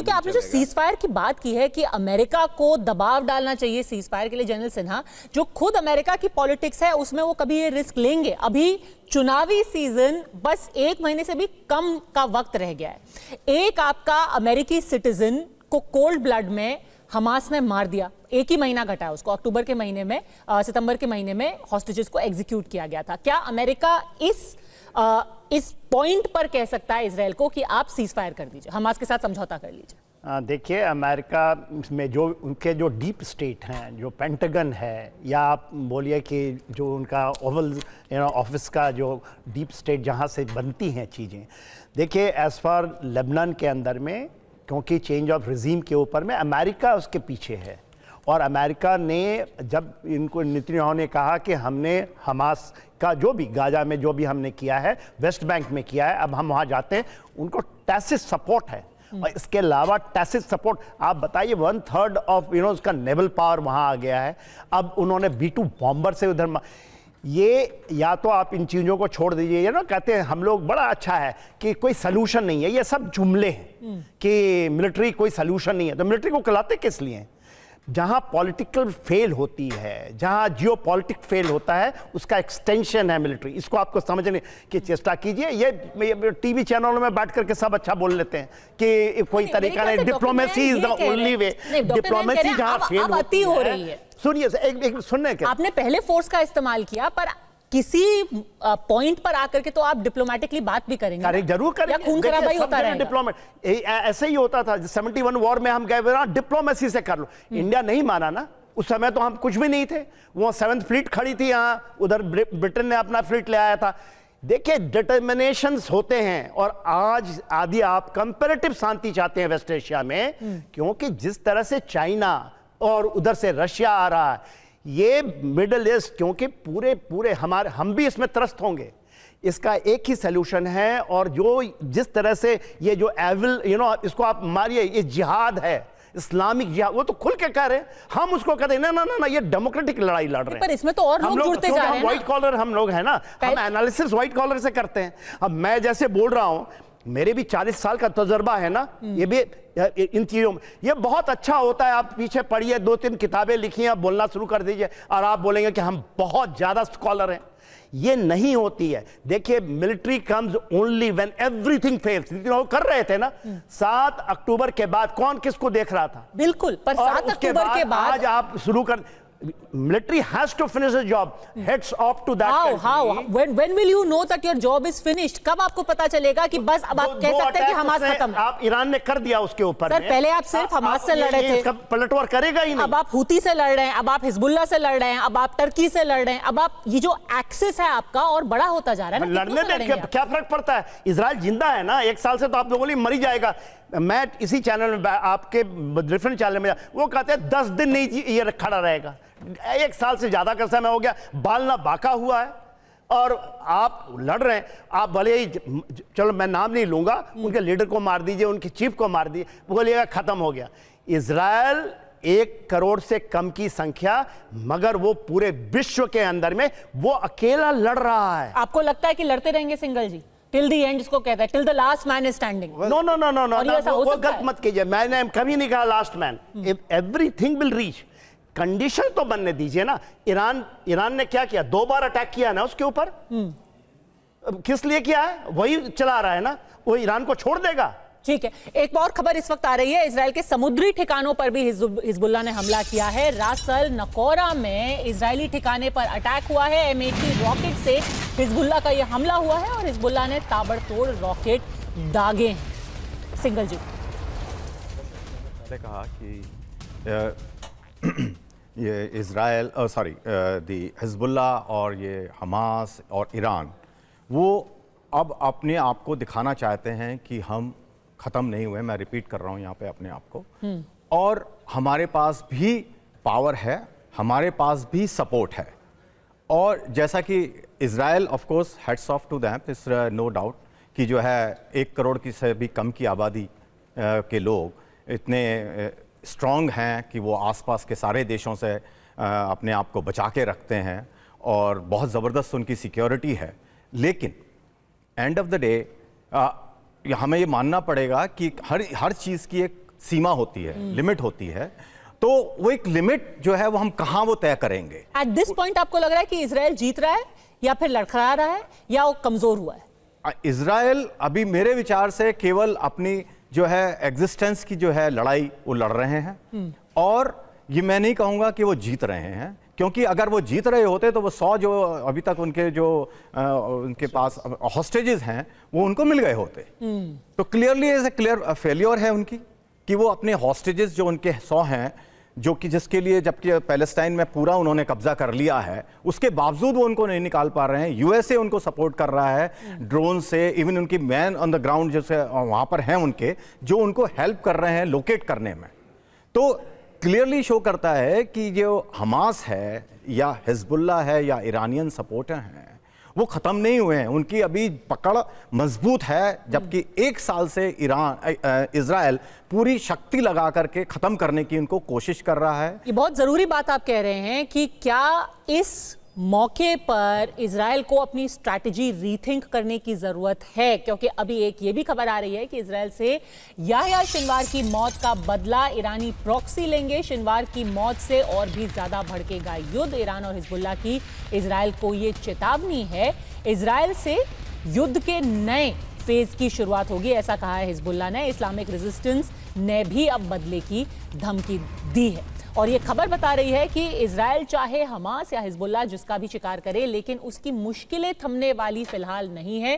क्योंकि आपने जो सीज फायर की बात की है कि अमेरिका को दबाव डालना चाहिए सीज फायर के लिए, जनरल सिन्हा जो खुद अमेरिका की पॉलिटिक्स है उसमें वो कभी ये रिस्क लेंगे? अभी चुनावी सीजन बस 1 महीने से भी कम का वक्त रह गया है। एक आपका अमेरिकी सिटीजन को कोल्ड ब्लड में हमास ने मार दिया, 1 ही महीना घटा है उसको, अक्टूबर के महीने में, सितंबर के महीने में हॉस्टेजेस को एग्जीक्यूट किया गया था। क्या अमेरिका इस पॉइंट पर कह सकता है इजराइल को कि आप सीज फायर कर दीजिए, हमास के साथ समझौता कर लीजिए? देखिए, अमेरिका में जो उनके जो डीप स्टेट हैं, जो पेंटागन है, या आप बोलिए कि जो उनका ओवल ऑफिस का जो डीप स्टेट जहाँ से बनती हैं चीज़ें, देखिए एज फार लेबनान के अंदर में, क्योंकि चेंज ऑफ रिजीम के ऊपर में अमेरिका उसके पीछे है। और अमेरिका ने जब इनको नेतन्याहू ने कहा कि हमने हमास का जो भी गाजा में जो भी हमने किया है, वेस्ट बैंक में किया है, अब हम वहाँ जाते हैं, उनको टैसिट सपोर्ट है। और इसके अलावा टैसिट सपोर्ट, आप बताइए 1/3 ऑफ उसका नेवल पावर वहाँ आ गया है। अब उन्होंने B-2 बॉम्बर से उधर ये, या तो आप इन चीज़ों को छोड़ दीजिए, कहते हैं हम लोग बड़ा अच्छा है कि कोई सलूशन नहीं है, ये सब जुमले हैं कि मिलिट्री कोई सलूशन नहीं है। तो मिलिट्री को कहलाते किस लिए? जहां पॉलिटिकल फेल होती है, जहां जियो पॉलिटिक फेल होता है, उसका एक्सटेंशन है मिलिट्री। इसको आपको समझने की चेष्टा कीजिए। ये टीवी चैनलों में बैठ करके सब अच्छा बोल लेते हैं कि कोई तरीका नहीं, diplomacy is the only way. Diplomacy जहां फेल होती हो रही है, सुनिए एक सुनने के, आपने पहले फोर्स का इस्तेमाल किया, पर किसी पॉइंट पर आकर के तो आप डिप्लोमेटिकली बात भी करेंगे, जरूर करेंगे। खून खराबा होता रहेगा। डिप्लोमेट ऐसे ही होता था, 71 वॉर में हम गए ना, डिप्लोमेसी से कर लो। इंडिया नहीं माना ना, उस समय तो हम कुछ भी नहीं थे। वो 7th फ्लीट खड़ी थी यहाँ, उधर ब्रिटेन ने अपना फ्लीट ले आया था। देखिए, डिटर्मिनेशंस होते हैं। और आज आदि आप कंपैरेटिव शांति चाहते हैं वेस्ट एशिया में, क्योंकि जिस तरह से चाइना और उधर से रशिया आ रहा है, ये मिडिल ईस्ट, क्योंकि पूरे हम भी इसमें त्रस्त होंगे। इसका एक ही सलूशन है। और जो जिस तरह से ये जो एविल इसको आप मारिए, ये जिहाद है, इस्लामिक जिहाद, वो तो खुल के कह रहे हैं। हम उसको कहते हैं ना, ये डेमोक्रेटिक लड़ाई लड़ रहे हैं। पर इसमें तो और लोग जुड़ते जा रहे हैं। व्हाइट कॉलर हम लोग हैं ना, हम एनालिसिस व्हाइट कॉलर से करते हैं। अब मैं जैसे बोल रहा हूं, मेरे भी 40 साल का तजुर्बा है ना, ये भी इन चीजों में ये बहुत अच्छा होता है। आप पीछे पढ़िए, 2-3 किताबें लिखिए, आप बोलना शुरू कर दीजिए और आप बोलेंगे कि हम बहुत ज्यादा स्कॉलर हैं। ये नहीं होती है। देखिए, military comes only when everything fails. कर रहे थे ना 7 अक्टूबर के बाद, कौन किसको देख रहा था? बिल्कुल, पर 7 अक्टूबर के बाद आज आप शुरू कर, military has to finish the job. Heads off to that. How? When will you know that your job is finished? कब आपको पता चलेगा कि बस अब आप कह सकते हैं कि हमास खत्म है? आप ईरान ने कर दिया उसके ऊपर। सर, पहले आप सिर्फ हमास से लड़ रहे थे, पलटवार करेगा ही नहीं। अब आप हुती से लड़ रहे हैं, अब आप हिजबुल्लाह से लड़ रहे हैं, अब आप टर्की से लड़ रहे हैं, अब आप ये जो एक्सिस है आपका और बड़ा होता जा रहा है ना। लड़ने में क्या फर्क पड़ता है? इजराइल जिंदा है ना, 1 साल से तो आप लोगों ने मरी जाएगा। मैं इसी चैनल में, आपके डिफरेंट चैनल में, वो कहते हैं 10 दिन नहीं ये खड़ा रहेगा। 1 साल से ज्यादा का समय हो गया, बाल ना बाका हुआ है और आप लड़ रहे हैं। आप भले ही, चलो मैं नाम नहीं लूंगा, उनके लीडर को मार दीजिए, उनके चीफ को मार दीजिए, बोलिएगा खत्म हो गया। इजराइल 1 करोड़ से कम की संख्या, मगर वो पूरे विश्व के अंदर में वो अकेला लड़ रहा है। आपको लगता है कि लड़ते रहेंगे सिंगल जी टिल द एंड, जिसको कहता है till the last man is standing? No, वो गलत मत कीजिए। मैंने कभी नहीं कहा last man. Everything will reach. Condition तो बनने दीजिए ना। ईरान ने क्या किया? 2 बार अटैक किया ना उसके ऊपर। किस लिए किया है? वही चला रहा है ना, वो ईरान को छोड़ देगा? ठीक है, एक और खबर इस वक्त आ रही है, इजराइल के समुद्री ठिकानों पर भी हिजबुल्लाह ने हमला किया है। रास अल नकोरा में इजरायली ठिकाने पर अटैक हुआ है। M80 रॉकेट से हिजबुल्लाह का यह हमला हुआ है और हिजबुल्लाह ने ताबड़तोड़ रॉकेट दागे हैं। सिंगल जी मैंने कहा कि ये इजराइल हिजबुल्लाह और ये हमास और ईरान, वो अब अपने आप को दिखाना चाहते हैं कि हम ख़त्म नहीं हुए। मैं रिपीट कर रहा हूँ यहाँ पे अपने आप को। और हमारे पास भी पावर है, हमारे पास भी सपोर्ट है। और जैसा कि Israel of course heads off to them, is no doubt कि जो है 1 करोड़ की से भी कम की आबादी के लोग इतने स्ट्रॉन्ग हैं कि वो आसपास के सारे देशों से अपने आप को बचा के रखते हैं और बहुत ज़बरदस्त उनकी सिक्योरिटी है। लेकिन एंड ऑफ द डे हमें ये मानना पड़ेगा कि हर चीज़ की एक सीमा होती है, लिमिट होती है, तो वो एक लिमिट जो है वो हम कहां वो तय करेंगे। एट दिस पॉइंट आपको लग रहा है कि इजराइल जीत रहा है या फिर लड़खड़ा रहा है या वो कमजोर हुआ है? इजराइल अभी मेरे विचार से केवल अपनी जो है एग्जिस्टेंस की जो है लड़ाई वो लड़ रहे हैं, और ये मैं नहीं कहूंगा कि वो जीत रहे हैं, क्योंकि अगर वो जीत रहे होते तो वो 100 जो अभी तक उनके जो उनके पास हॉस्टेजेस हैं वो उनको मिल गए होते। तो clearly as a clear failure है उनकी कि वो अपने हॉस्टेजेस जो उनके 100 हैं, जो कि जिसके लिए जबकि पैलेस्टाइन में पूरा उन्होंने कब्जा कर लिया है, उसके बावजूद वो उनको नहीं निकाल पा रहे हैं। यूएसए उनको सपोर्ट कर रहा है ड्रोन से, इवन उनकी मैन ऑन द ग्राउंड जैसे वहां पर हैं उनके, जो उनको हेल्प कर रहे हैं लोकेट करने में। तो क्लियरली शो करता है कि जो हमास है या हिजबुल्लाह है या ईरानियन सपोर्टर हैं वो खत्म नहीं हुए हैं, उनकी अभी पकड़ मजबूत है, जबकि 1 साल से इजराइल पूरी शक्ति लगा करके खत्म करने की उनको कोशिश कर रहा है। ये बहुत जरूरी बात आप कह रहे हैं कि क्या इस मौके पर इजराइल को अपनी स्ट्रैटेजी रीथिंक करने की जरूरत है, क्योंकि अभी एक ये भी खबर आ रही है कि इजराइल से याह्या सिनवार की मौत का बदला ईरानी प्रॉक्सी लेंगे। सिनवार की मौत से और भी ज्यादा भड़केगा युद्ध। ईरान और हिजबुल्लाह की इजराइल को ये चेतावनी है, इजराइल से युद्ध के नए फेज की शुरुआत होगी, ऐसा कहा है हिजबुल्लाह ने। इस्लामिक रेजिस्टेंस ने भी अब बदले की धमकी दी है, और ये खबर बता रही है कि इजराइल चाहे हमास या हिजबुल्लाह जिसका भी शिकार करे, लेकिन उसकी मुश्किलें थमने वाली फिलहाल नहीं है।